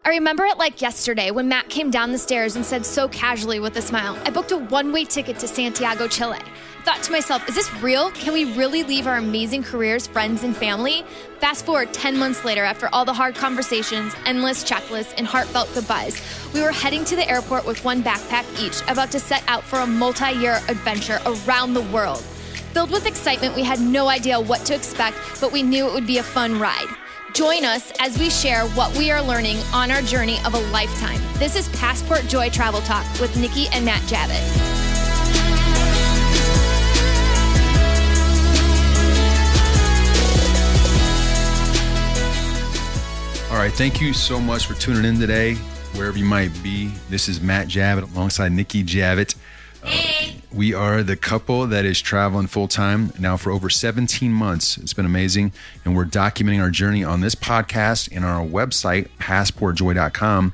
I remember it like yesterday when Matt came down the stairs and said so casually with a smile, I booked a one-way ticket to Santiago, Chile. I thought to myself, is this real? Can we really leave our amazing careers, friends, and family? Fast forward 10 months later, after all the hard conversations, endless checklists, and heartfelt goodbyes, we were heading to the airport with one backpack each, about to set out for a multi-year adventure around the world. Filled with excitement, we had no idea what to expect, but we knew it would be a fun ride. Join us as we share what we are learning on our journey of a lifetime. This is Passport Joy Travel Talk with Nikki and Matt Javitt. All right, thank you so much for tuning in today, wherever you might be. This is Matt Javitt alongside Nikki Javitt. Hey. We are the couple that is traveling full-time now for over 17 months. It's been amazing. And we're documenting our journey on this podcast and on our website, passportjoy.com,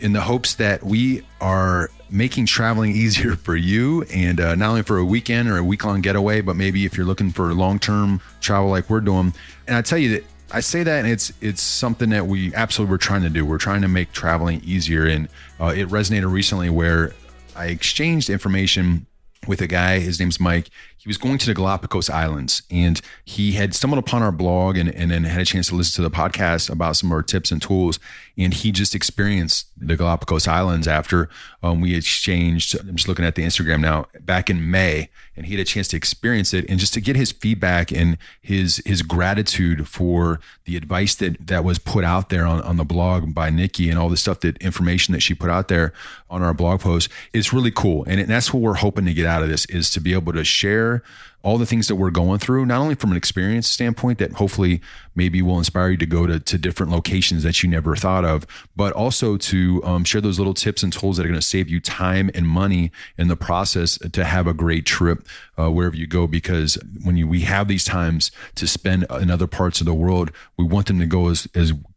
in the hopes that we are making traveling easier for you. And not only for a weekend or a week-long getaway, but maybe if you're looking for long-term travel like we're doing. And I tell you that I say that, and it's something that we absolutely were trying to do. We're trying to make traveling easier. And it resonated recently where I exchanged information with a guy. His name's Mike. He was going to the Galapagos Islands, and he had stumbled upon our blog and then had a chance to listen to the podcast about some of our tips and tools. And he just experienced the Galapagos Islands after we exchanged, I'm just looking at the Instagram now, back in May, and he had a chance to experience it and just to get his feedback and his gratitude for the advice that was put out there on the blog by Nikki and all the stuff, that information that she put out there on our blog post. It's really cool. And that's what we're hoping to get out of this, is to be able to share all the things that we're going through, not only from an experience standpoint that hopefully maybe will inspire you to go to different locations that you never thought of, but also to share those little tips and tools that are going to save you time and money in the process to have a great trip wherever you go. Because when we have these times to spend in other parts of the world, we want them to go as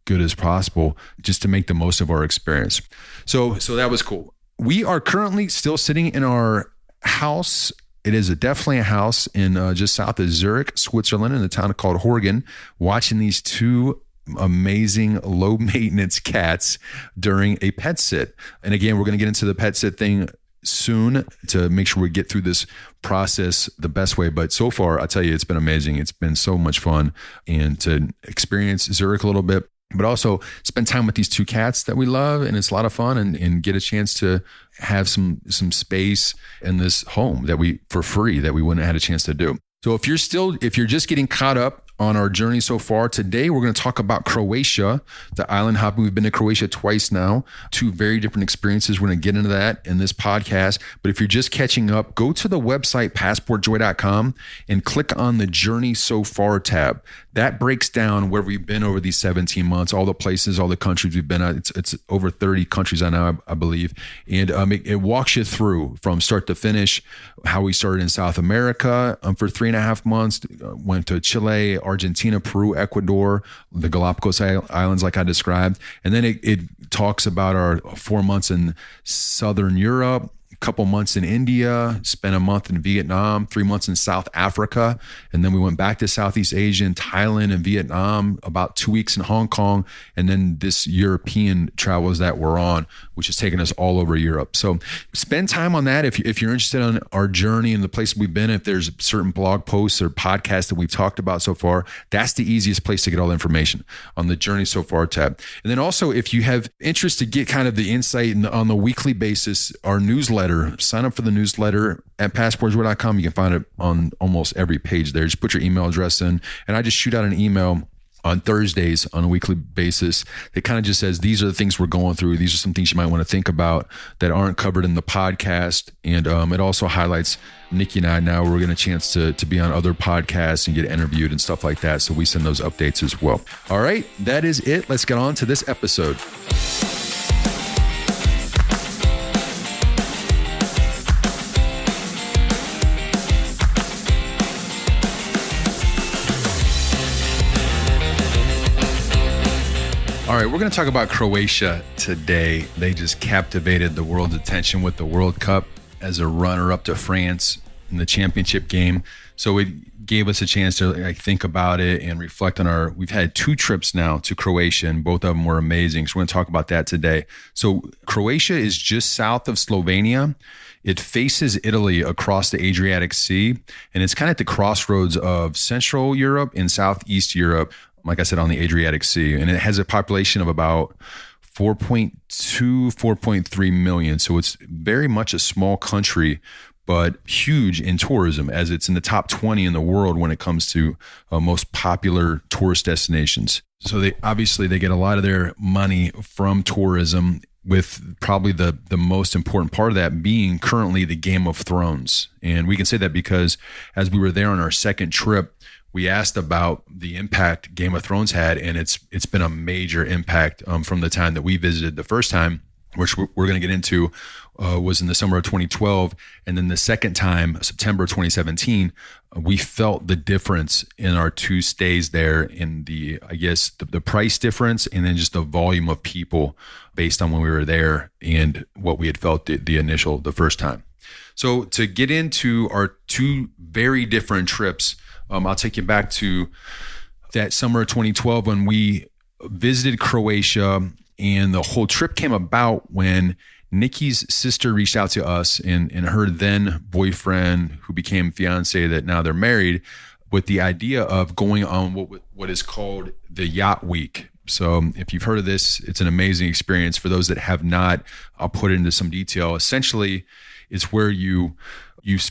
good as possible, just to make the most of our experience. So that was cool. We are currently still sitting in our house. It is definitely a house in just south of Zurich, Switzerland, in a town called Horgen, watching these two amazing low maintenance cats during a pet sit. And again, we're going to get into the pet sit thing soon to make sure we get through this process the best way. But so far, I tell you, it's been amazing. It's been so much fun, and to experience Zurich a little bit, but also spend time with these two cats that we love. And it's a lot of fun, and get a chance to have some space in this home for free that we wouldn't have had a chance to do. So if you're just getting caught up on our journey so far, today we're going to talk about Croatia, the island hopping. We've been to Croatia twice now, two very different experiences. We're going to get into that in this podcast. But if you're just catching up, go to the website, passportjoy.com, and click on the Journey So Far tab. That breaks down where we've been over these 17 months, all the places, all the countries we've been at. It's over 30 countries I know, I believe. And it walks you through from start to finish, how we started in South America for 3.5 months, went to Chile, Argentina, Peru, Ecuador, the Galapagos Islands, like I described. And then it talks about our 4 months in Southern Europe, couple months in India, spent a month in Vietnam, 3 months in South Africa. And then we went back to Southeast Asia, and Thailand and Vietnam, about 2 weeks in Hong Kong. And then this European travels that we're on, which has taken us all over Europe. So spend time on that. If you're interested in our journey and the place we've been, if there's certain blog posts or podcasts that we've talked about so far, that's the easiest place to get all the information, on the Journey So Far tab. And then also, if you have interest to get kind of the insight on the weekly basis, our newsletter, sign up for the newsletter at passportjoy.com. You can find it on almost every page there. Just put your email address in, and I just shoot out an email on Thursdays on a weekly basis. It kind of just says, these are the things we're going through. These are some things you might want to think about that aren't covered in the podcast. And it also highlights Nikki and I. Now we're getting a chance to be on other podcasts and get interviewed and stuff like that. So we send those updates as well. All right, that is it. Let's get on to this episode. All right, we're going to talk about Croatia today. They just captivated the world's attention with the World Cup as a runner-up to France in the championship game. So it gave us a chance to think about it and reflect on we've had 2 trips now to Croatia, and both of them were amazing. So we're going to talk about that today. So Croatia is just south of Slovenia. It faces Italy across the Adriatic Sea, and it's kind of at the crossroads of Central Europe and Southeast Europe, like I said, on the Adriatic Sea. And it has a population of about 4.2, 4.3 million. So it's very much a small country, but huge in tourism, as it's in the top 20 in the world when it comes to most popular tourist destinations. So they get a lot of their money from tourism, with probably the most important part of that being currently the Game of Thrones. And we can say that because as we were there on our second trip, we asked about the impact Game of Thrones had, and it's been a major impact from the time that we visited the first time, which we're going to get into, was in the summer of 2012. And then the second time, September 2017, we felt the difference in our 2 stays there in the price difference, and then just the volume of people based on when we were there and what we had felt the first time. So to get into our 2 very different trips, I'll take you back to that summer of 2012 when we visited Croatia, and the whole trip came about when Nikki's sister reached out to us and her then boyfriend, who became fiance, that now they're married, with the idea of going on what is called the Yacht Week. So if you've heard of this, it's an amazing experience. For those that have not, I'll put it into some detail. Essentially, it's where you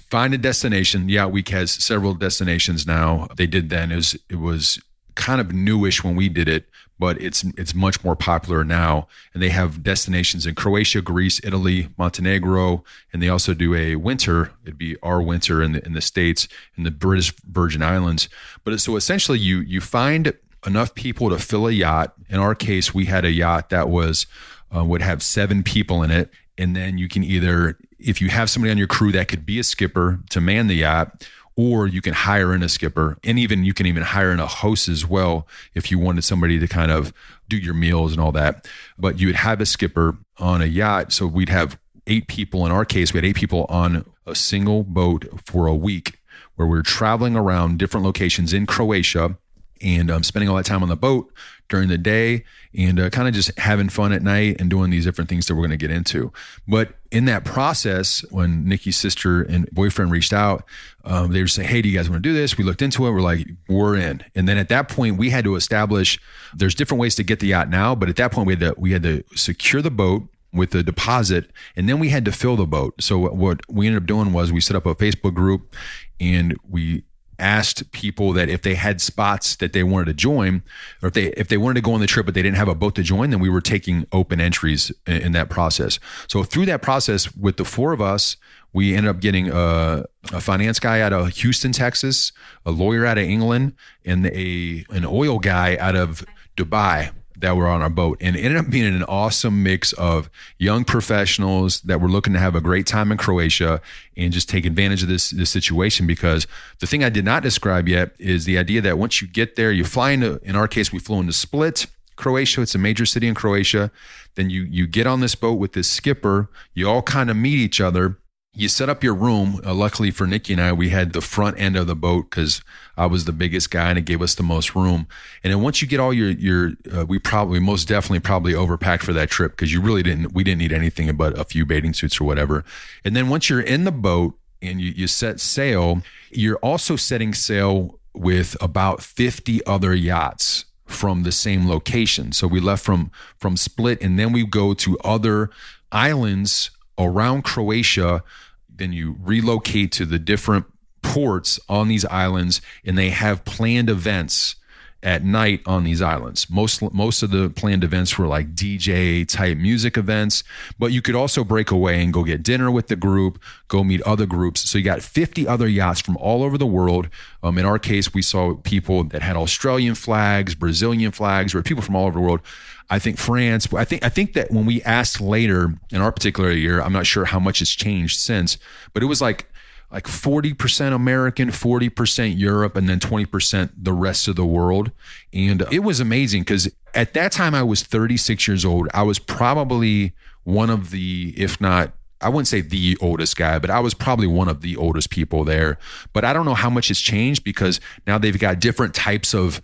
find a destination. Yacht Week has several destinations now. They did then. It was kind of newish when we did it, but it's much more popular now. And they have destinations in Croatia, Greece, Italy, Montenegro, and they also do a winter. It'd be our winter in the States, in the British Virgin Islands. But so essentially, you find enough people to fill a yacht. In our case, we had a yacht that would have 7 people in it, and then you can either, if you have somebody on your crew that could be a skipper to man the yacht, or you can hire in a skipper, and you can even hire in a host as well if you wanted somebody to kind of do your meals and all that. But you would have a skipper on a yacht. So we'd have 8 people. In our case, we had 8 people on a single boat for a week, where we were traveling around different locations in Croatia and spending all that time on the boat during the day, and kind of just having fun at night and doing these different things that we're going to get into. But in that process, when Nikki's sister and boyfriend reached out, they were saying, hey, do you guys want to do this? We looked into it. We're like, we're in. And then at that point, we had to establish, there's different ways to get the yacht now, but at that point, we had to secure the boat with the deposit, and then we had to fill the boat. So what we ended up doing was we set up a Facebook group, and we asked people that if they had spots that they wanted to join, or if they wanted to go on the trip but they didn't have a boat to join, then we were taking open entries in that process. So through that process, with the 4 of us, we ended up getting a finance guy out of Houston, Texas, a lawyer out of England, and an oil guy out of Dubai that were on our boat. And it ended up being an awesome mix of young professionals that were looking to have a great time in Croatia and just take advantage of this situation. Because the thing I did not describe yet is the idea that once you get there, you fly into, in our case, we flew into Split, Croatia. It's a major city in Croatia. Then you get on this boat with this skipper. You all kind of meet each other. You set up your room. Luckily for Nikki and I, we had the front end of the boat because I was the biggest guy and it gave us the most room. And then once you get all we most definitely probably overpacked for that trip because we didn't need anything but a few bathing suits or whatever. And then once you're in the boat and you set sail, you're also setting sail with about 50 other yachts from the same location. So we left from Split, and then we go to other islands around Croatia. Then you relocate to the different ports on these islands, and they have planned events at night on these islands. Most of the planned events were like DJ type music events, but you could also break away and go get dinner with the group, go meet other groups. So you got 50 other yachts from all over the world. In our case, we saw people that had Australian flags, Brazilian flags, or people from all over the world. I think France. I think that when we asked later in our particular year, I'm not sure how much has changed since, but it was like 40% American, 40% Europe, and then 20% the rest of the world. And it was amazing because at that time I was 36 years old. I was probably one of the, if not I wouldn't say the oldest guy, but I was probably one of the oldest people there. But I don't know how much has changed because now they've got different types of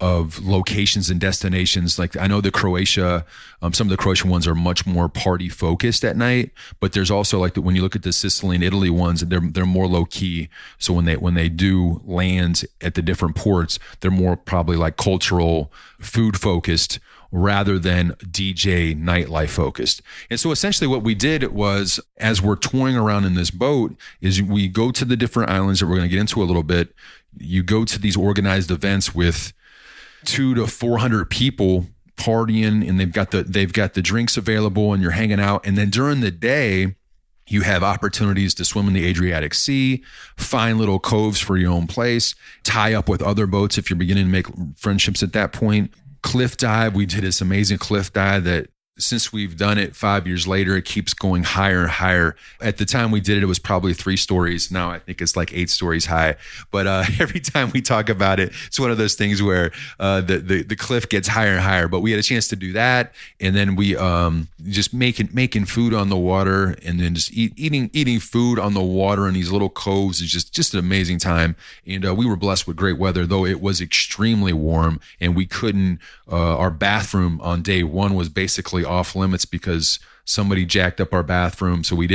locations and destinations. Like I know the Croatia, some of the Croatian ones are much more party focused at night, but there's also like when you look at the Sicily and Italy ones, they're more low key. So when they do land at the different ports, they're more probably like cultural, food focused rather than DJ nightlife focused. And so essentially what we did was, as we're touring around in this boat, is we go to the different islands that we're going to get into a little bit. You go to these organized events with 200 to 400 people partying, and they've got the drinks available, and you're hanging out. And then during the day, you have opportunities to swim in the Adriatic Sea, find little coves for your own place, tie up with other boats if you're beginning to make friendships at that point. Cliff dive. We did this amazing cliff dive that since we've done it 5 years later, it keeps going higher and higher. At the time we did it, it was probably 3 stories. Now I think it's like 8 stories high. But every time we talk about it, it's one of those things where the cliff gets higher and higher. But we had a chance to do that, and then we just making food on the water, and then just eating food on the water in these little coves is just an amazing time. And we were blessed with great weather, though it was extremely warm, and we couldn't. Our bathroom on day 1 was basically off limits because somebody jacked up our bathroom. So we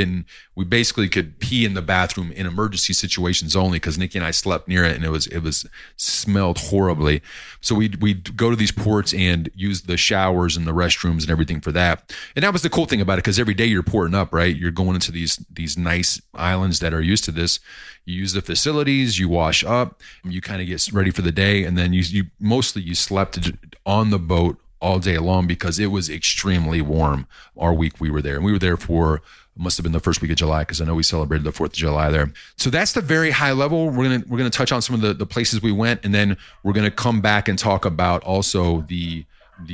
basically could pee in the bathroom in emergency situations only, because Nikki and I slept near it, and it was smelled horribly. So we'd go to these ports and use the showers and the restrooms and everything for that. And that was the cool thing about it, because every day you're porting up, right? You're going into these nice islands that are used to this. You use the facilities, you wash up, you kind of get ready for the day, and then you mostly slept on the boat all day long because it was extremely warm our week we were there. And we were there for, must have been the first week of July, because I know we celebrated the 4th of July there. So that's the very high level. We're gonna touch on some of the places we went, and then we're gonna come back and talk about also the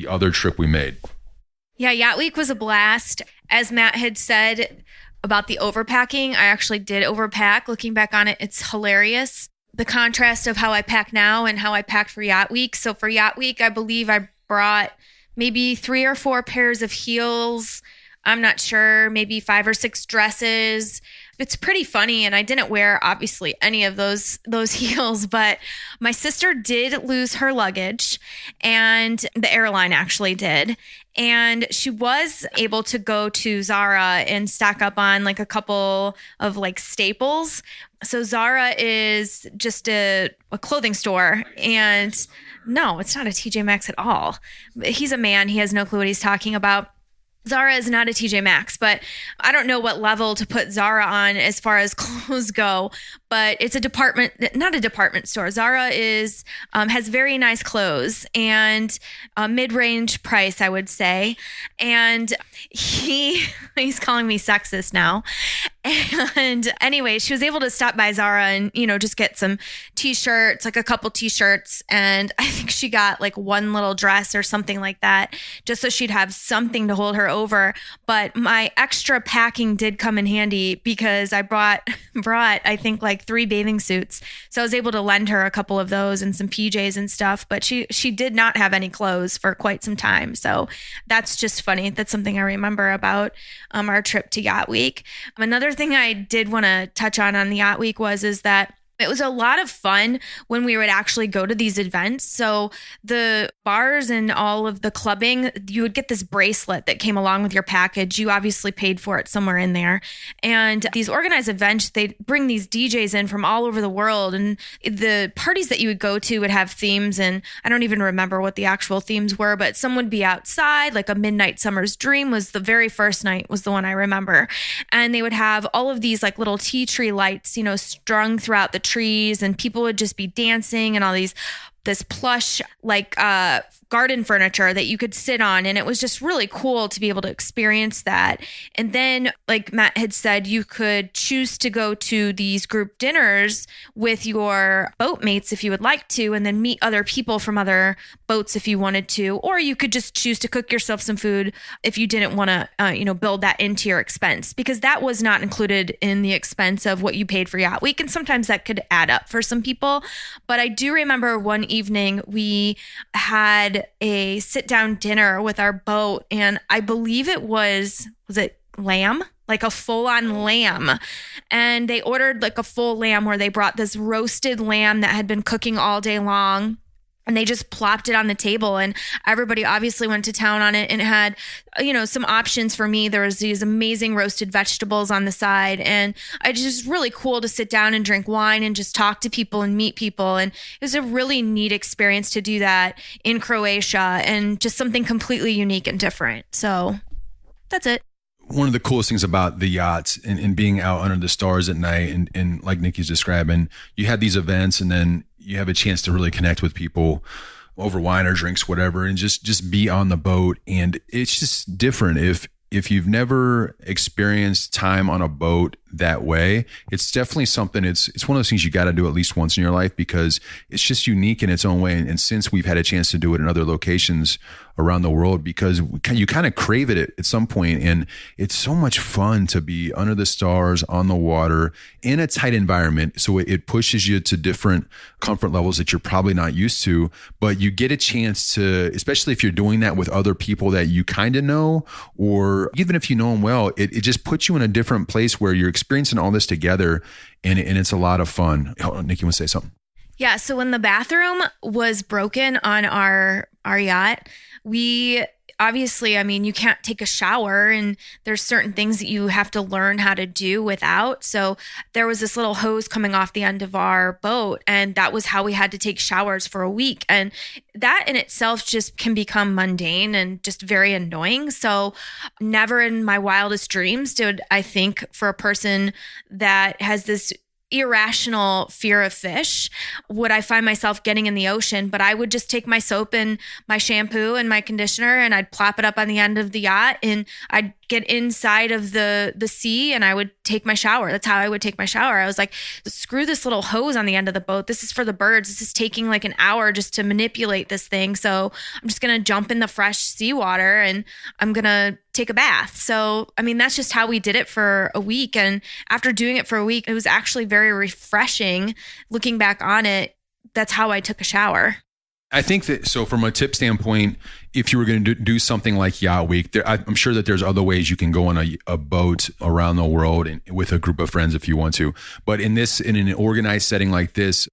other trip we made. Yeah, Yacht Week was a blast. As Matt had said about the overpacking, I actually did overpack. Looking back on it, it's hilarious. The contrast of how I pack now and how I packed for Yacht Week. So for Yacht Week, I believe I brought maybe 3 or 4 pairs of heels. I'm not sure, maybe 5 or 6 dresses. It's pretty funny. And I didn't wear obviously any of those heels, but my sister did lose her luggage, and the airline actually did. And she was able to go to Zara and stock up on like a couple of like staples. So Zara is just a clothing store, and no, it's not a TJ Maxx at all. He's a man. He has no clue what he's talking about. Zara is not a TJ Maxx, but I don't know what level to put Zara on as far as clothes go, but it's not a department store. Zara has very nice clothes and a mid-range price, I would say. And he's calling me sexist now. And anyway, she was able to stop by Zara and, just get some t-shirts, like a couple t-shirts. And I think she got like one little dress or something like that, just so she'd have something to hold her over. But my extra packing did come in handy, because I brought I think like 3 bathing suits. So I was able to lend her a couple of those and some PJs and stuff, but she did not have any clothes for quite some time. So that's just funny. That's something I remember about our trip to Yacht Week. Another thing I did want to touch on the Yacht Week is that it was a lot of fun when we would actually go to these events. So the bars and all of the clubbing, you would get this bracelet that came along with your package. You obviously paid for it somewhere in there. And these organized events, they'd bring these DJs in from all over the world. And the parties that you would go to would have themes. And I don't even remember what the actual themes were, but some would be outside, like a Midnight Summer's Dream was the very first night, was the one I remember. And they would have all of these like little tea tree lights, strung throughout the trees, and people would just be dancing, and all this plush like garden furniture that you could sit on. And it was just really cool to be able to experience that. And then, like Matt had said, you could choose to go to these group dinners with your boatmates if you would like to, and then meet other people from other boats if you wanted to. Or you could just choose to cook yourself some food if you didn't want to, build that into your expense, because that was not included in the expense of what you paid for Yacht Week. And sometimes that could add up for some people. But I do remember one evening we had a sit down dinner with our boat, and I believe it was it lamb, like a full-on lamb. And they ordered like a full lamb where they brought this roasted lamb that had been cooking all day long. And they just plopped it on the table, and everybody obviously went to town on it, and it had, some options for me. There was these amazing roasted vegetables on the side, and it was just really cool to sit down and drink wine and just talk to people and meet people. And it was a really neat experience to do that in Croatia, and just something completely unique and different. So that's it. One of the coolest things about the yachts and being out under the stars at night, and like Nikki's describing, you have these events, and then you have a chance to really connect with people over wine or drinks, whatever, and just be on the boat. And it's just different. If you've never experienced time on a boat that way, it's definitely something. It's one of those things you got to do at least once in your life, because it's just unique in its own way. And since we've had a chance to do it in other locations around the world, because you kind of crave it at some point, and it's so much fun to be under the stars on the water in a tight environment. So it pushes you to different comfort levels that you're probably not used to, but you get a chance to, especially if you're doing that with other people that you kind of know, or even if you know them well, it just puts you in a different place where you're experiencing all this together, and it's a lot of fun. Oh, Nikki, want to say something? Yeah. So when the bathroom was broken on our yacht, we obviously, you can't take a shower, and there's certain things that you have to learn how to do without. So there was this little hose coming off the end of our boat, and that was how we had to take showers for a week. And that in itself just can become mundane and just very annoying. So never in my wildest dreams did I think, for a person that has this irrational fear of fish, would I find myself getting in the ocean. But I would just take my soap and my shampoo and my conditioner, and I'd plop it up on the end of the yacht, and I'd get inside of the sea, and I would take my shower. That's how I would take my shower. I was like, screw this little hose on the end of the boat. This is for the birds. This is taking like an hour just to manipulate this thing. So I'm just going to jump in the fresh seawater, and I'm going to take a bath. So, that's just how we did it for a week. And after doing it for a week, it was actually very refreshing. Looking back on it, that's how I took a shower. I think that, so from a tip standpoint, if you were going to do something like Yacht Week, I'm sure that there's other ways you can go on a boat around the world and with a group of friends if you want to. But in an organized setting like this,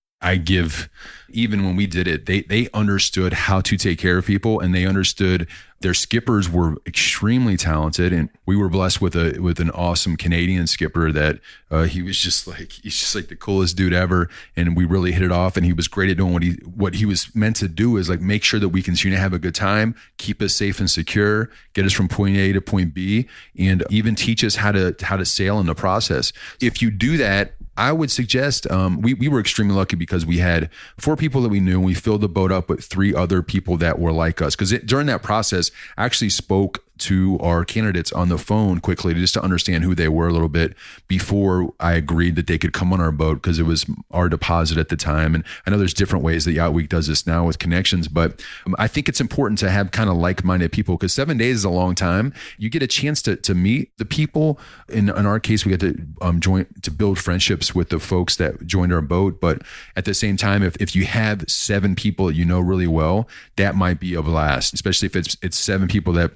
even when we did it, they understood how to take care of people, and they understood their skippers were extremely talented. And we were blessed with an awesome Canadian skipper that he's just like the coolest dude ever. And we really hit it off, and he was great at doing what he was meant to do, is like make sure that we continue to have a good time, keep us safe and secure, get us from point A to point B, and even teach us how to sail in the process. If you do that, I would suggest, we were extremely lucky because we had 4 people that we knew, and we filled the boat up with 3 other people that were like us. Because during that process, I actually spoke to our candidates on the phone quickly just to understand who they were a little bit before I agreed that they could come on our boat, because it was our deposit at the time. And I know there's different ways that Yacht Week does this now with connections, but I think it's important to have kind of like-minded people, because 7 days is a long time. You get a chance to meet the people. In our case, we got to build friendships with the folks that joined our boat. But at the same time, if you have 7 people that you know really well, that might be a blast, especially if it's 7 people that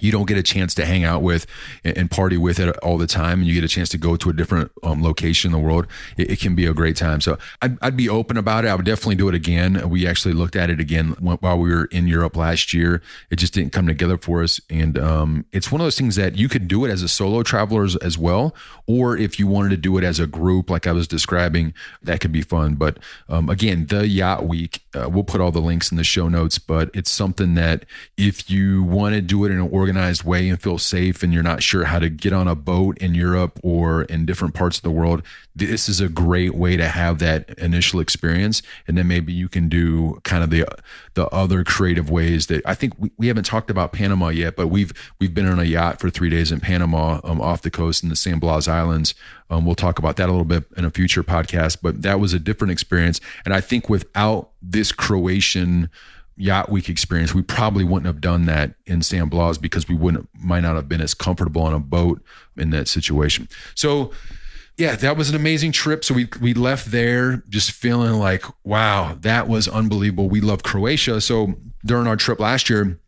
you don't get a chance to hang out with and party with it all the time, and you get a chance to go to a different location in the world. It can be a great time. So I'd be open about it. I would definitely do it again. We actually looked at it again while we were in Europe last year. It just didn't come together for us. And it's one of those things that you could do it as a solo traveler as well, or if you wanted to do it as a group, like I was describing, that could be fun. But again, the Yacht Week, we'll put all the links in the show notes, but it's something that if you want to do it in an organized way and feel safe, and you're not sure how to get on a boat in Europe or in different parts of the world, this is a great way to have that initial experience. And then maybe you can do kind of the other creative ways that I think we haven't talked about Panama yet, but we've been on a yacht for 3 days in Panama, off the coast in the San Blas Islands. We'll talk about that a little bit in a future podcast, but that was a different experience. And I think without this Croatian Yacht Week experience, we probably wouldn't have done that in San Blas, because we might not have been as comfortable on a boat in that situation. So yeah, that was an amazing trip. So we left there just feeling like, wow, that was unbelievable. We love Croatia. So during our trip last year,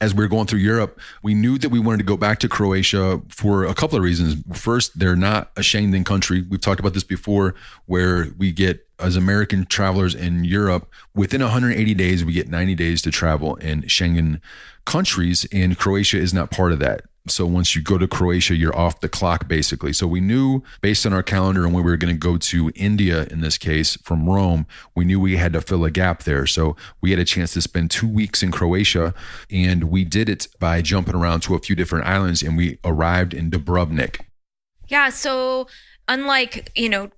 as we were going through Europe, we knew that we wanted to go back to Croatia for a couple of reasons. First, they're not a Schengen country. We've talked about this before, where we get, as American travelers in Europe, within 180 days, we get 90 days to travel in Schengen countries, and Croatia is not part of that. So once you go to Croatia, you're off the clock, basically. So we knew, based on our calendar and when we were going to go to India, in this case, from Rome, we knew we had to fill a gap there. So we had a chance to spend 2 weeks in Croatia, and we did it by jumping around to a few different islands, and we arrived in Dubrovnik. Yeah, so unlike,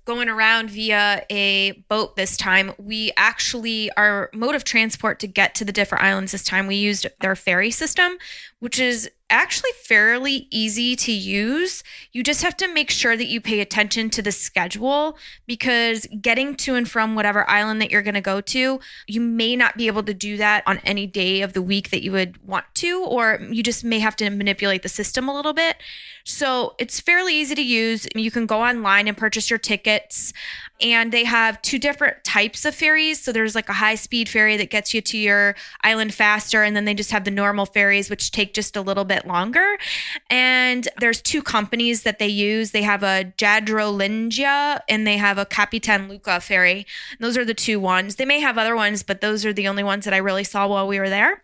going around via a boat this time, we actually, our mode of transport to get to the different islands this time, we used their ferry system, which is actually fairly easy to use. You just have to make sure that you pay attention to the schedule, because getting to and from whatever island that you're going to go to, you may not be able to do that on any day of the week that you would want to, or you just may have to manipulate the system a little bit. So it's fairly easy to use. You can go online and purchase your tickets, and they have 2 different types of ferries. So there's like a high-speed ferry that gets you to your island faster, and then they just have the normal ferries, which take just a little bit longer. And there's 2 companies that they use. They have a Jadrolinja and they have a Kapitan Luka ferry. Those are the 2 ones. They may have other ones, but those are the only ones that I really saw while we were there.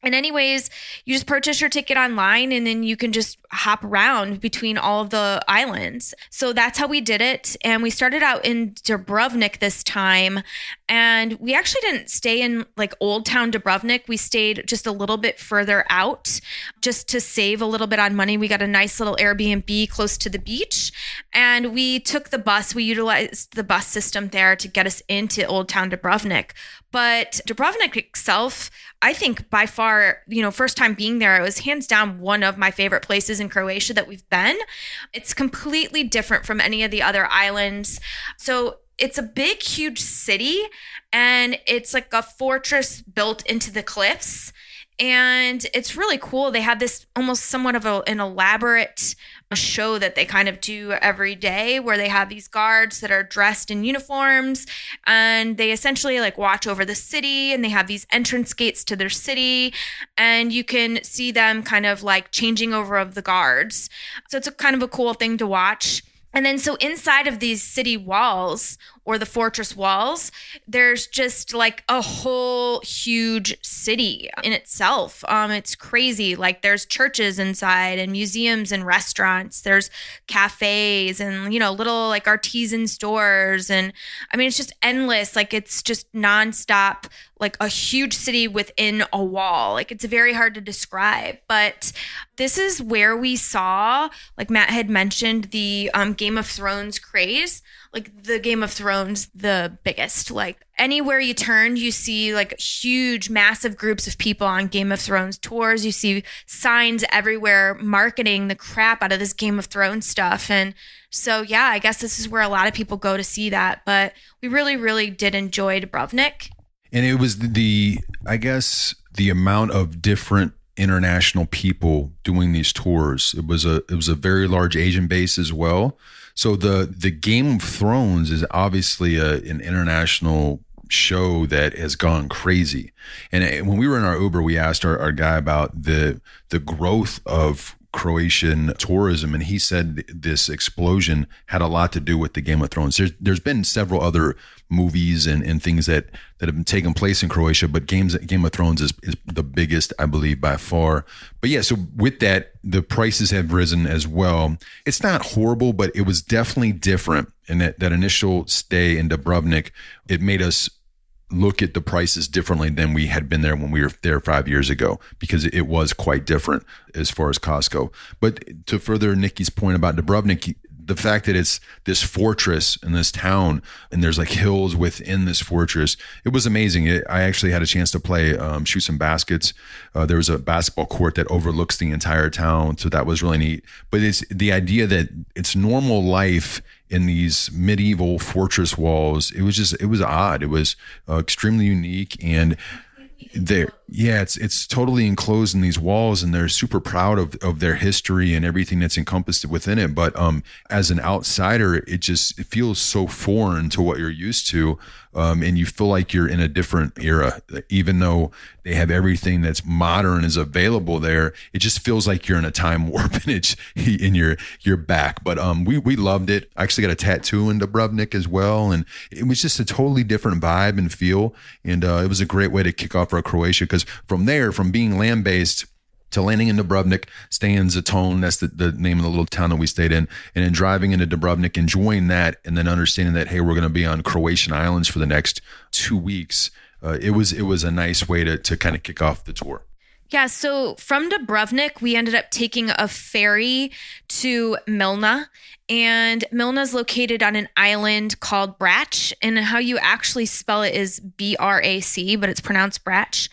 And anyways, you just purchase your ticket online, and then you can just hop around between all of the islands. So that's how we did it. And we started out in Dubrovnik this time. And we actually didn't stay in like Old Town Dubrovnik. We stayed just a little bit further out just to save a little bit on money. We got a nice little Airbnb close to the beach, and we took the bus. We utilized the bus system there to get us into Old Town Dubrovnik. But Dubrovnik itself, I think by far, first time being there, it was hands down one of my favorite places in Croatia that we've been. It's completely different from any of the other islands. So it's a big, huge city, and it's like a fortress built into the cliffs. And it's really cool. They have this almost somewhat of an elaborate show that they kind of do every day, where they have these guards that are dressed in uniforms, and they essentially like watch over the city, and they have these entrance gates to their city, and you can see them kind of like changing over of the guards. So it's a kind of a cool thing to watch. And then so inside of these city walls, or the fortress walls, there's just like a whole huge city in itself. It's crazy. Like there's churches inside, and museums and restaurants. There's cafes and, little like artisan stores. And I mean, it's just endless. Like it's just nonstop, like a huge city within a wall. Like it's very hard to describe, but this is where we saw, like Matt had mentioned, the Game of Thrones craze. Like the Game of Thrones, the biggest. Like anywhere you turn, you see like huge, massive groups of people on Game of Thrones tours. You see signs everywhere marketing the crap out of this Game of Thrones stuff. And so, yeah, I guess this is where a lot of people go to see that. But we really, really did enjoy Dubrovnik. And it was the amount of different international people doing these tours. It was a very large Asian base as well. So the Game of Thrones is obviously an international show that has gone crazy. And when we were in our Uber, we asked our guy about the growth of Croatian tourism, and he said this explosion had a lot to do with the Game of Thrones. There's been several other movies and things that have been taking place in Croatia, but Game of Thrones is the biggest, I believe, by far. But yeah, so with that, the prices have risen as well. It's not horrible, but it was definitely different. And that initial stay in Dubrovnik, it made us look at the prices differently than we had been there when we were there 5 years ago, because it was quite different as far as costs go. But to further Nikki's point about Dubrovnik, the fact that it's this fortress in this town, and there's like hills within this fortress, it was amazing. I actually had a chance to play, shoot some baskets. There was a basketball court that overlooks the entire town, so that was really neat. But it's the idea that it's normal life in these medieval fortress walls. It was odd. It was extremely unique. And Yeah, it's totally enclosed in these walls, and they're super proud of their history and everything that's encompassed within it. But as an outsider, it feels so foreign to what you're used to, and you feel like you're in a different era. Even though they have everything that's modern is available there, it just feels like you're in a time warp, and it's in your back. But we loved it. I actually got a tattoo in Dubrovnik as well, and it was just a totally different vibe and feel. And it was a great way to kick off our Croatia, because from there, from being land-based to landing in Dubrovnik, staying in Zatone, that's the name of the little town that we stayed in, and then driving into Dubrovnik, enjoying that, and then understanding that, hey, we're going to be on Croatian Islands for the next 2 weeks. It was a nice way to kind of kick off the tour. Yeah, so from Dubrovnik, we ended up taking a ferry to Milna, and Milna is located on an island called Brač, and how you actually spell it is B-R-A-C, but it's pronounced Brač.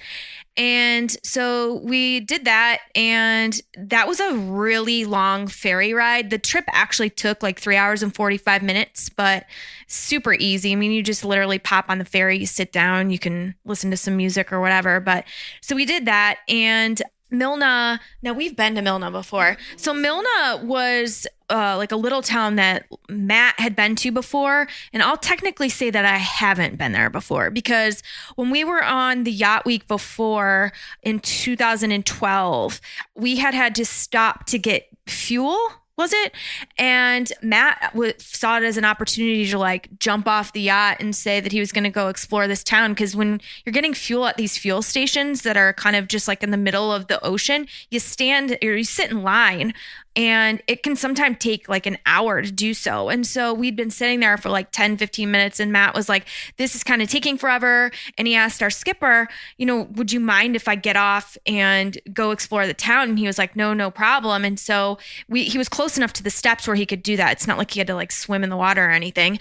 And so we did that, and that was a really long ferry ride. The trip actually took like 3 hours and 45 minutes, but super easy. I mean, you just literally pop on the ferry, you sit down, you can listen to some music or whatever. But so we did that, and Milna, now we've been to Milna before. So Milna was like a little town that Matt had been to before. And I'll technically say that I haven't been there before, because when we were on the Yacht Week before in 2012, we had to stop to get fuel. Was it? And Matt saw it as an opportunity to like jump off the yacht and say that he was going to go explore this town. Because when you're getting fuel at these fuel stations that are kind of just like in the middle of the ocean, you stand or you sit in line, and it can sometimes take like an hour to do so. And so we'd been sitting there for like 10, 15 minutes, and Matt was like, this is kind of taking forever. And he asked our skipper, would you mind if I get off and go explore the town? And he was like, no problem. And so he was close enough to the steps where he could do that. It's not like he had to like swim in the water or anything.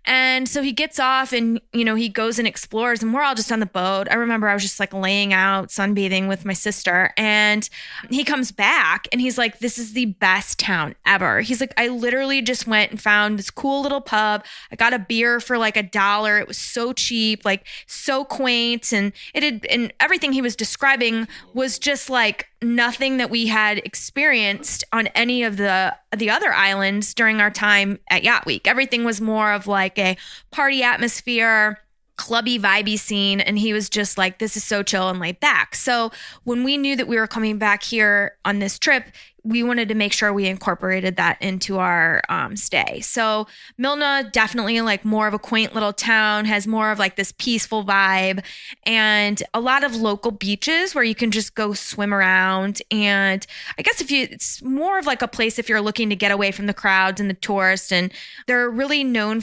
And so he gets off, and, he goes and explores, and we're all just on the boat. I remember I was just like laying out, sunbathing with my sister, and he comes back and he's like, this is the best town ever. He's like, I literally just went and found this cool little pub. I got a beer for like $1. It was so cheap, like so quaint. And and everything he was describing was just like nothing that we had experienced on any of the other islands during our time at Yacht Week. Everything was more of like a party atmosphere, clubby, vibey scene. And he was just like, this is so chill and laid back. So when we knew that we were coming back here on this trip, we wanted to make sure we incorporated that into our stay. So Milna, definitely like more of a quaint little town, has more of like this peaceful vibe, and a lot of local beaches where you can just go swim around. And I guess it's more of like a place if you're looking to get away from the crowds and the tourists. And they're really known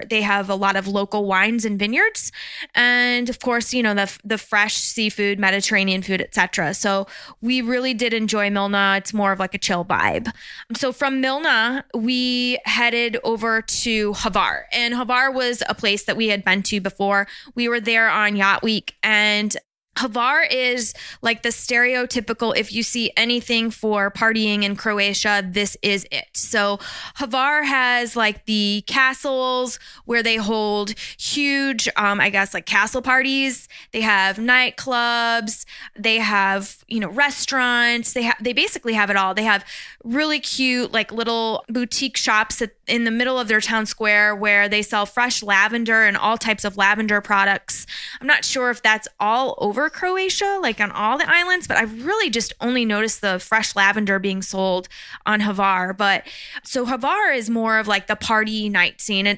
they have a lot of local wines and vineyards. And of course, the fresh seafood, Mediterranean food, etc. So we really did enjoy Milna. It's more of like a chill vibe. So from Milna, we headed over to Hvar, and Hvar was a place that we had been to before. We were there on Yacht Week, and Hvar is like the stereotypical, if you see anything for partying in Croatia, this is it. So Hvar has like the castles where they hold huge, like castle parties. They have nightclubs. They have, restaurants. They basically have it all. They have really cute, like little boutique shops in the middle of their town square where they sell fresh lavender and all types of lavender products. I'm not sure if that's all over Croatia, like on all the islands, but I've really just only noticed the fresh lavender being sold on Hvar. But so Hvar is more of like the party night scene.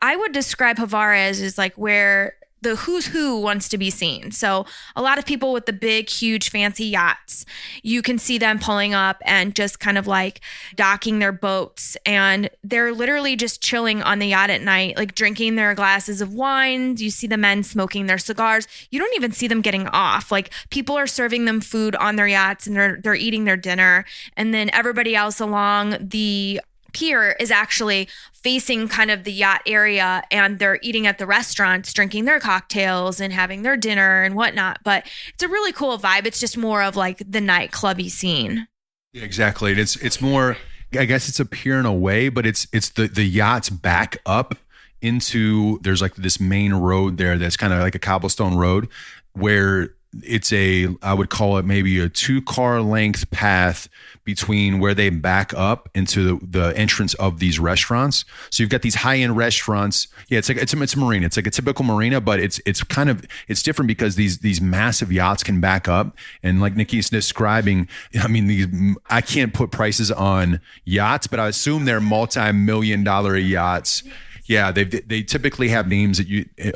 I would describe Hvar as like where the who's who wants to be seen. So a lot of people with the big, huge, fancy yachts, you can see them pulling up and just kind of like docking their boats. And they're literally just chilling on the yacht at night, like drinking their glasses of wine. You see the men smoking their cigars. You don't even see them getting off. Like people are serving them food on their yachts, and they're eating their dinner. And then everybody else along the pier is actually facing kind of the yacht area, and they're eating at the restaurants, drinking their cocktails and having their dinner and whatnot. But it's a really cool vibe. It's just more of like the nightclubby scene. Yeah, exactly. It's more, I guess it's a pier in a way, but it's the yachts back up into, there's like this main road there that's kind of like a cobblestone road where I would call it maybe a 2-car length path between where they back up into the entrance of these restaurants. So you've got these high-end restaurants. Yeah, it's a marina. It's like a typical marina, but it's different because these massive yachts can back up. And like Nikki's describing, I mean, I can't put prices on yachts, but I assume they're multi-million-dollar yachts. Yeah, they typically have names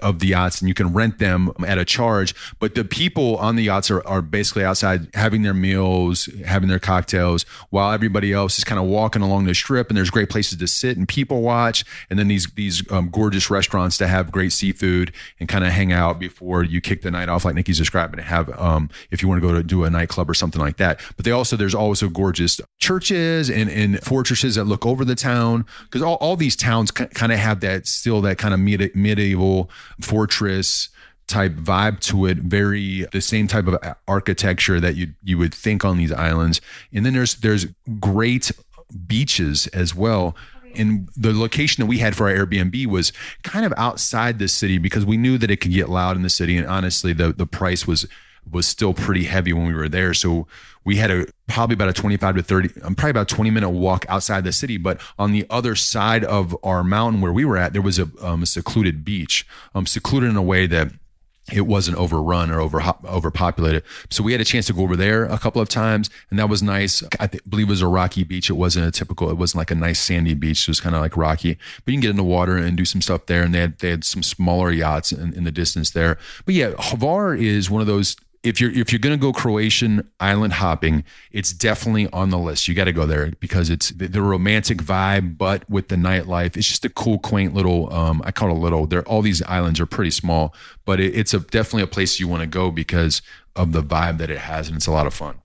of the yachts, and you can rent them at a charge. But the people on the yachts are basically outside having their meals, having their cocktails, while everybody else is kind of walking along the strip. And there's great places to sit and people watch. And then these gorgeous restaurants to have great seafood and kind of hang out before you kick the night off, like Nikki's describing. And have if you want to go to do a nightclub or something like that. But there's also gorgeous churches and fortresses that look over the town, because all these towns kind of have that kind of medieval fortress type vibe to it, the same type of architecture that you would think on these islands. And then there's great beaches as well. And the location that we had for our Airbnb was kind of outside the city because we knew that it could get loud in the city. And honestly, the price was still pretty heavy when we were there. So we had probably about a 25 to 30, probably about a 20-minute walk outside the city. But on the other side of our mountain where we were at, there was a secluded beach, secluded in a way that it wasn't overrun or overpopulated. So we had a chance to go over there a couple of times, and that was nice. I believe it was a rocky beach. It wasn't like a nice sandy beach. It was kind of like rocky, but you can get in the water and do some stuff there. And they had some smaller yachts in the distance there. But yeah, Hvar is one of those. If you're going to go Croatian island hopping, it's definitely on the list. You got to go there because it's the romantic vibe, but with the nightlife. It's just a cool, quaint little. I call it a little. All these islands are pretty small, but it's definitely a place you want to go because of the vibe that it has, and it's a lot of fun.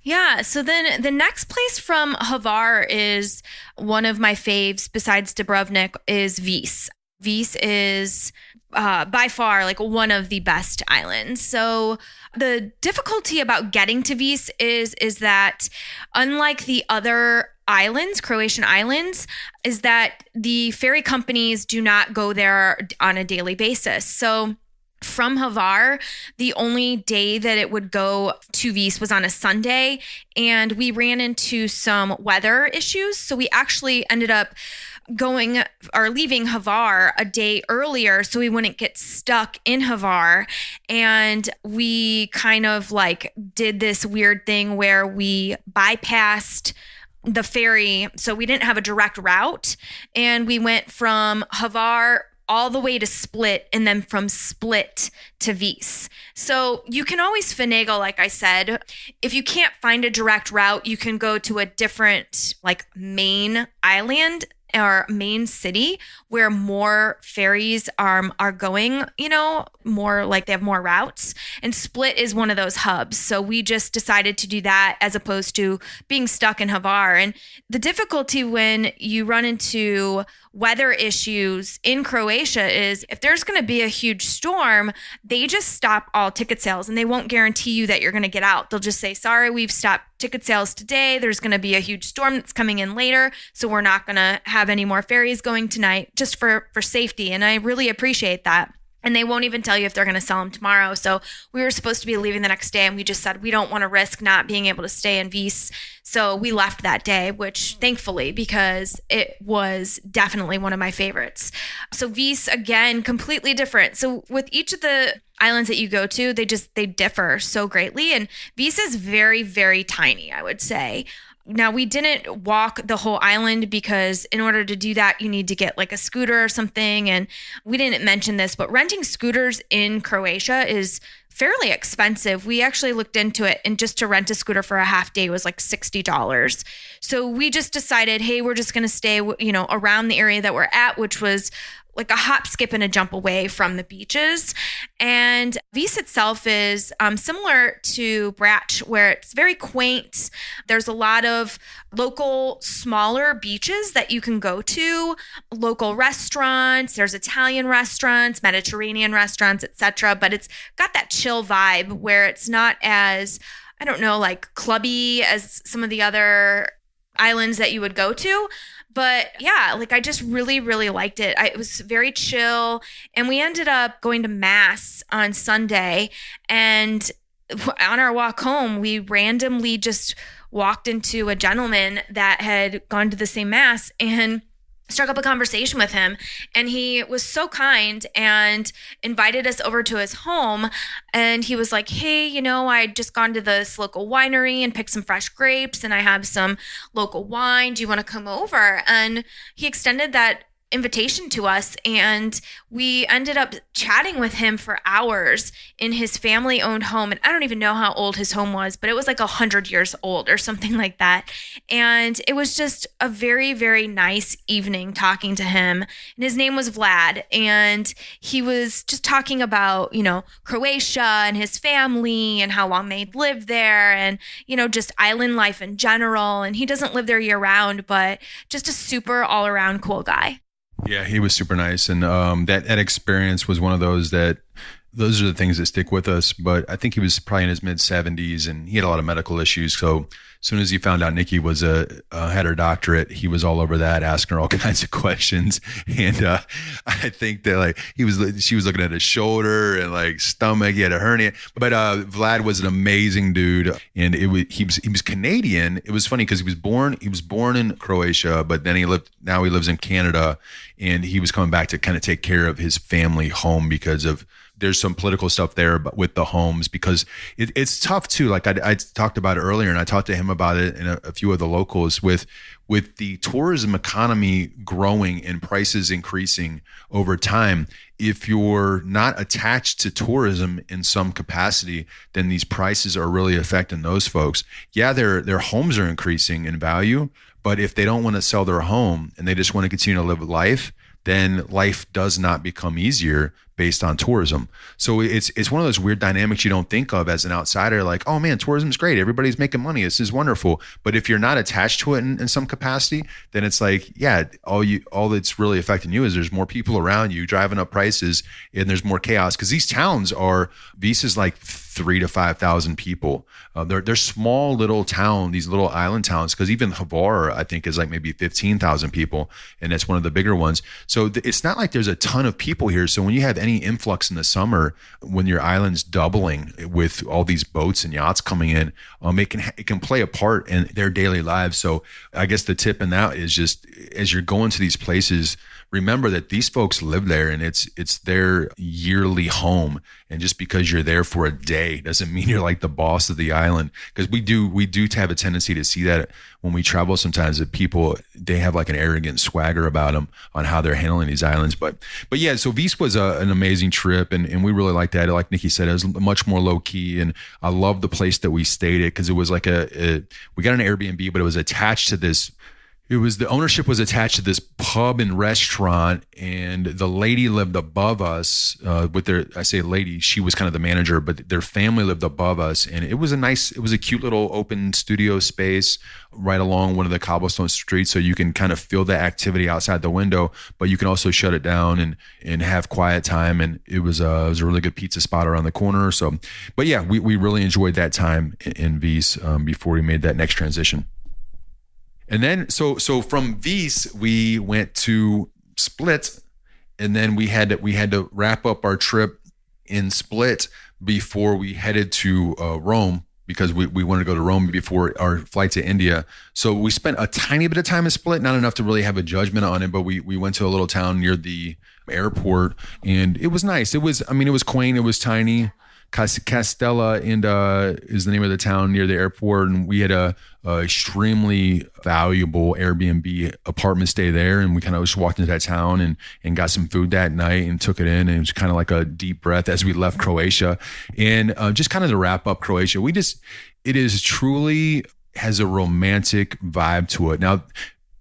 Yeah. So then the next place from Hvar is one of my faves besides Dubrovnik is Vis. Vis is by far like one of the best islands. So the difficulty about getting to Vis is that unlike the other islands, Croatian islands, is that the ferry companies do not go there on a daily basis. So from Hvar, the only day that it would go to Vis was on a Sunday, and we ran into some weather issues. So we actually ended up leaving Hvar a day earlier so we wouldn't get stuck in Hvar. And we kind of like did this weird thing where we bypassed the ferry. So we didn't have a direct route, and we went from Hvar all the way to Split, and then from Split to Vis. So you can always finagle, like I said. If you can't find a direct route, you can go to a different like main island or main city where more ferries are going, more like they have more routes. And Split is one of those hubs. So we just decided to do that as opposed to being stuck in Hvar. And the difficulty when you run into weather issues in Croatia is if there's going to be a huge storm, they just stop all ticket sales and they won't guarantee you that you're going to get out. They'll just say, sorry, we've stopped ticket sales today. There's going to be a huge storm that's coming in later, so we're not going to have any more ferries going tonight, just for safety. And I really appreciate that. And they won't even tell you if they're going to sell them tomorrow. So we were supposed to be leaving the next day, and we just said we don't want to risk not being able to stay in Vis. So we left that day, which thankfully, because it was definitely one of my favorites. So Vis, again, completely different. So with each of the islands that you go to, they differ so greatly. And Vis is very, very tiny, I would say. Now, we didn't walk the whole island because in order to do that, you need to get like a scooter or something. And we didn't mention this, but renting scooters in Croatia is fairly expensive. We actually looked into it, and just to rent a scooter for a half day was like $60. So we just decided, hey, we're just going to stay, around the area that we're at, which was like a hop, skip, and a jump away from the beaches. And Vis itself is similar to Brač, where it's very quaint. There's a lot of local smaller beaches that you can go to, local restaurants. There's Italian restaurants, Mediterranean restaurants, etc. But it's got that chill vibe where it's not as, like clubby as some of the other islands that you would go to. But yeah, like I just really, really liked it. It was very chill. And we ended up going to mass on Sunday. And on our walk home, we randomly just walked into a gentleman that had gone to the same mass and struck up a conversation with him. And he was so kind and invited us over to his home. And he was like, hey, I'd just gone to this local winery and picked some fresh grapes, and I have some local wine. Do you want to come over? And he extended that invitation to us, and we ended up chatting with him for hours in his family-owned home. And I don't even know how old his home was, but it was like 100 years old or something like that. And it was just a very, very nice evening talking to him. And his name was Vlad, and he was just talking about, Croatia and his family and how long they'd lived there, and, just island life in general. And he doesn't live there year round, but just a super all-around cool guy. Yeah, he was super nice. And that experience was one of those are the things that stick with us. But I think he was probably in his mid-70s, and he had a lot of medical issues. So as soon as he found out Nikki was had her doctorate, he was all over that, asking her all kinds of questions. And I think that she was looking at his shoulder and stomach. He had a hernia. But Vlad was an amazing dude, and he was Canadian. It was funny because he was born in Croatia, but then he lives in Canada, and he was coming back to kind of take care of his family home because of there's some political stuff there, but with the homes, because it's tough too. Like I talked about it earlier, and I talked to him about it and a few of the locals with the tourism economy growing and prices increasing over time. If you're not attached to tourism in some capacity, then these prices are really affecting those folks. Yeah, their homes are increasing in value, but if they don't want to sell their home and they just want to continue to live life, then life does not become easier based on tourism. So it's one of those weird dynamics you don't think of as an outsider, like, oh man, tourism's great. Everybody's making money. This is wonderful. But if you're not attached to it in some capacity, then it's like, yeah, all that's really affecting you is there's more people around you driving up prices, and there's more chaos. Because these towns Visa's like 3,000 to 5,000 people. They're small little town, these little island towns, because even Hvar, I think, is like maybe 15,000 people, and it's one of the bigger ones. So it's not like there's a ton of people here. So when you have any influx in the summer, when your island's doubling with all these boats and yachts coming in, it can play a part in their daily lives. So I guess the tip in that is just, as you're going to these places, remember that these folks live there, and it's their yearly home. And just because you're there for a day doesn't mean you're like the boss of the island. Because we do have a tendency to see that when we travel sometimes, that people, they have like an arrogant swagger about them on how they're handling these islands. But yeah, so Vis was an amazing trip, and we really liked that. Like Nikki said, it was much more low key, and I love the place that we stayed at, because it was like we got an Airbnb, but it was attached to this. The ownership was attached to this pub and restaurant, and the lady lived above us I say lady, she was kind of the manager, but their family lived above us. And it was a cute little open studio space right along one of the cobblestone streets. So you can kind of feel the activity outside the window, but you can also shut it down and have quiet time. And it was a really good pizza spot around the corner. So, but yeah, we really enjoyed that time in Vis before we made that next transition. And then, so from Vis, we went to Split, and then we had to wrap up our trip in Split before we headed to Rome, because we wanted to go to Rome before our flight to India. So we spent a tiny bit of time in Split, not enough to really have a judgment on it, but we went to a little town near the airport, and it was nice. It was quaint. It was tiny. Castella is the name of the town near the airport, and we had a extremely valuable Airbnb apartment stay there, and we kind of just walked into that town and got some food that night and took it in, and it was kind of like a deep breath as we left Croatia. And just kind of to wrap up Croatia, it is truly has a romantic vibe to it. Now,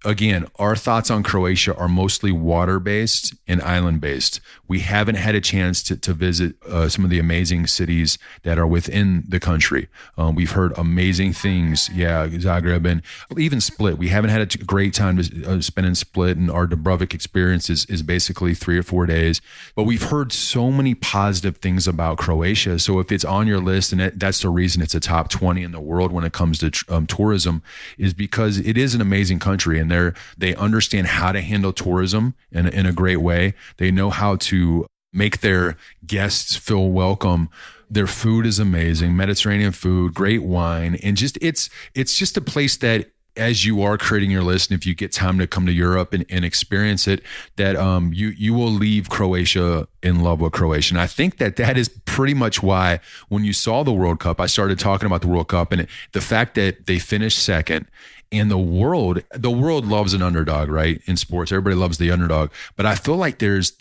again, our thoughts on Croatia are mostly water-based and island-based. We haven't had a chance to visit some of the amazing cities that are within the country. We've heard amazing things. Yeah, Zagreb and even Split. We haven't had a great time to spend in Split, and our Dubrovnik experience is basically 3 or 4 days. But we've heard so many positive things about Croatia. So if it's on your list, and that's the reason it's a top 20 in the world when it comes to tourism, is because it is an amazing country, and they understand how to handle tourism in a great way. They know how to make their guests feel welcome. Their food is amazing, Mediterranean food, great wine, and just it's just a place that, as you are creating your list, and if you get time to come to Europe and experience it, that you will leave Croatia in love with Croatia. And I think that is pretty much why when you saw the World Cup, I started talking about the World Cup and the fact that they finished second. And the world loves an underdog, right? In sports, everybody loves the underdog. But I feel like there's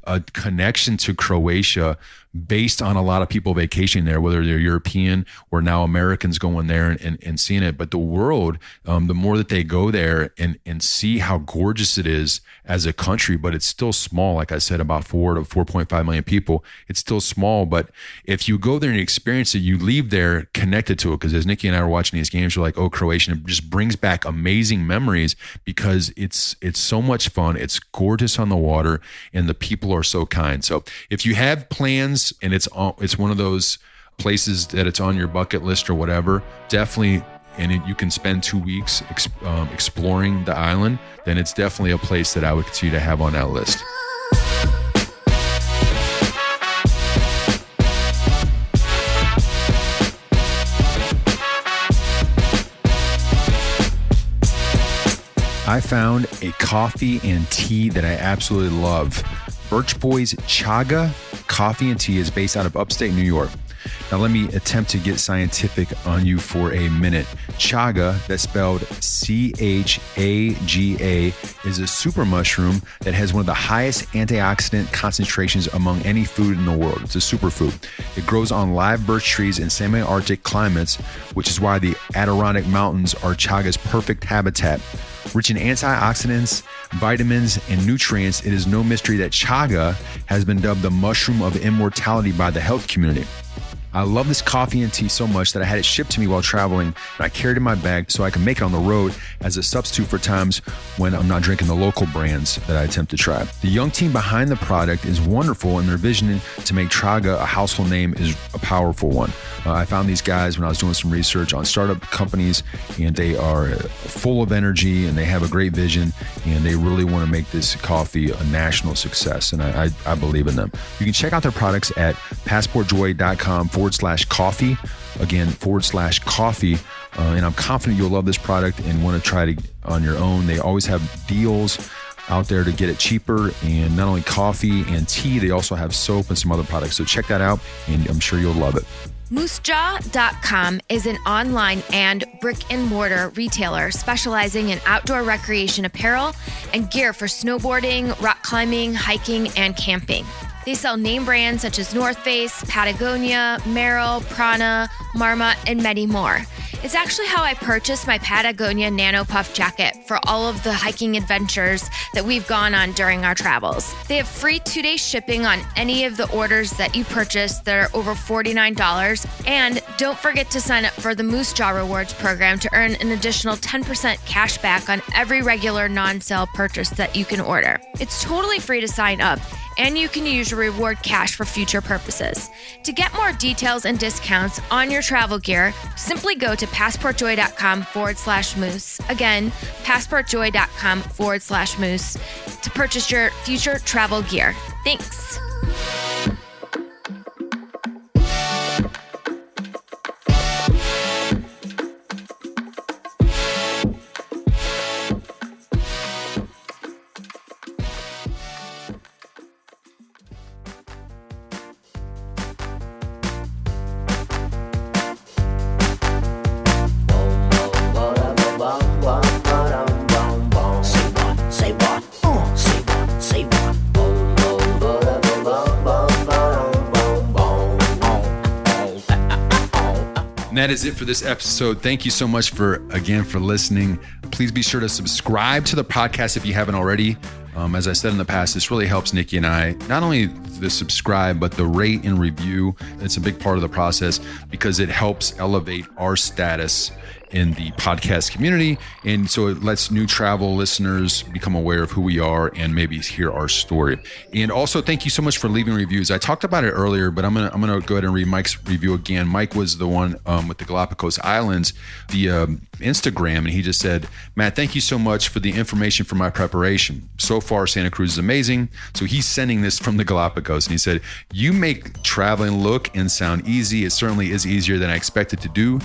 a connection to Croatia based on a lot of people vacationing there, whether they're European or now Americans going there and seeing it. But the world, the more that they go there and see how gorgeous it is as a country, but it's still small. Like I said, about 4 to 4.5 million people. It's still small. But if you go there and experience it, you leave there connected to it. Because as Nikki and I were watching these games, we're like, oh, Croatia. And it just brings back amazing memories because it's so much fun. It's gorgeous on the water and the people are so kind. So if you have plans and it's one of those places that it's on your bucket list or whatever, definitely, and you can spend 2 weeks exploring the island, then it's definitely a place that I would continue to have on that list. I found a coffee and tea that I absolutely love. Birch Boy's Chaga Coffee and Tea is based out of upstate New York. Now let me attempt to get scientific on you for a minute. Chaga, that's spelled C-H-A-G-A, is a super mushroom that has one of the highest antioxidant concentrations among any food in the world. It's a superfood. It grows on live birch trees in semi-Arctic climates, which is why the Adirondack Mountains are Chaga's perfect habitat. Rich in antioxidants, vitamins, and nutrients, it is no mystery that chaga has been dubbed the mushroom of immortality by the health community. I love this coffee and tea so much that I had it shipped to me while traveling, and I carried it in my bag so I can make it on the road as a substitute for times when I'm not drinking the local brands that I attempt to try. The young team behind the product is wonderful, and their vision to make chaga a household name is a powerful one. I found these guys when I was doing some research on startup companies, and they are full of energy and they have a great vision, and they really want to make this coffee a national success, and I believe in them. You can check out their products at passportjoy.com/coffee. Again, /coffee. And I'm confident you'll love this product and want to try it on your own. They always have deals out there to get it cheaper, and not only coffee and tea, they also have soap and some other products. So check that out, and I'm sure you'll love it. Moosejaw.com is an online and brick-and-mortar retailer specializing in outdoor recreation apparel and gear for snowboarding, rock climbing, hiking, and camping. They sell name brands such as North Face, Patagonia, Merrell, Prana, Marmot, and many more. It's actually how I purchased my Patagonia Nano Puff jacket for all of the hiking adventures that we've gone on during our travels. They have free 2-day shipping on any of the orders that you purchase that are over $49. And don't forget to sign up for the Moose Jaw Rewards program to earn an additional 10% cash back on every regular non-sale purchase that you can order. It's totally free to sign up, and you can use your reward cash for future purposes. To get more details and discounts on your travel gear, simply go to passportjoy.com/moose. Again, passportjoy.com/moose to purchase your future travel gear. Thanks. That is it for this episode. Thank you so much for listening. Please be sure to subscribe to the podcast if you haven't already. As I said in the past, this really helps Nikki and I, not only the subscribe, but the rate and review. It's a big part of the process because it helps elevate our status in the podcast community. And so it lets new travel listeners become aware of who we are and maybe hear our story. And also, thank you so much for leaving reviews. I talked about it earlier, but I'm gonna go ahead and read Mike's review again. Mike was the one with the Galapagos Islands via Instagram, and he just said, Matt, thank you so much for the information for my preparation. So far, Santa Cruz is amazing. So he's sending this from the Galapagos, and he said, you make traveling look and sound easy. It certainly is easier than I expected to do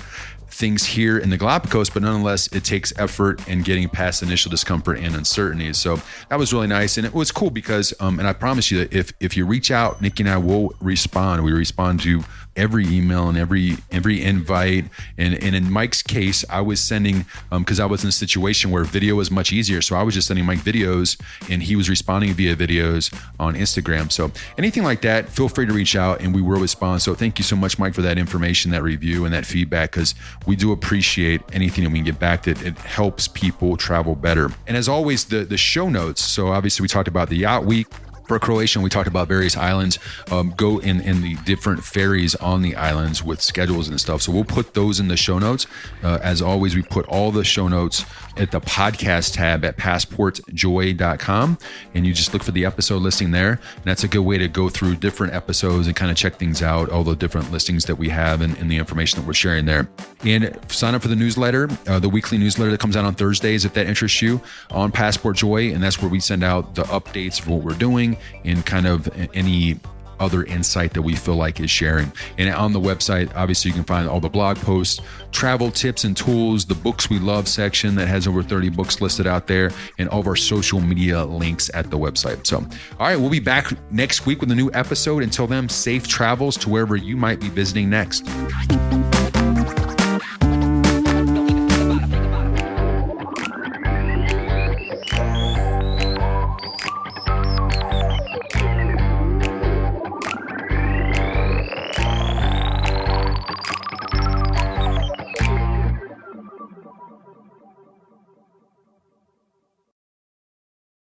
things here in the Galapagos, but nonetheless, it takes effort in getting past initial discomfort and uncertainty. So that was really nice. And it was cool because, and I promise you that if you reach out, Nikki and I will respond. We respond to every email and every invite. And in Mike's case, I was sending, because I was in a situation where video was much easier. So I was just sending Mike videos and he was responding via videos on Instagram. So anything like that, feel free to reach out and we will respond. So thank you so much, Mike, for that information, that review and that feedback, because we do appreciate anything that we can get back that it helps people travel better. And as always, the show notes. So obviously we talked about the Yacht Week for Croatia, and we talked about various islands, go in the different ferries on the islands with schedules and stuff. So we'll put those in the show notes. As always, we put all the show notes at the podcast tab at passportjoy.com, and you just look for the episode listing there. And that's a good way to go through different episodes and kind of check things out, all the different listings that we have and the information that we're sharing there. And sign up for the newsletter, the weekly newsletter that comes out on Thursdays if that interests you, on Passport Joy. And that's where we send out the updates of what we're doing and kind of any other insight that we feel like is sharing. And on the website, obviously you can find all the blog posts, travel tips and tools, the books we love section that has over 30 books listed out there, and all of our social media links at the website. So, all right, we'll be back next week with a new episode. Until then, safe travels to wherever you might be visiting next.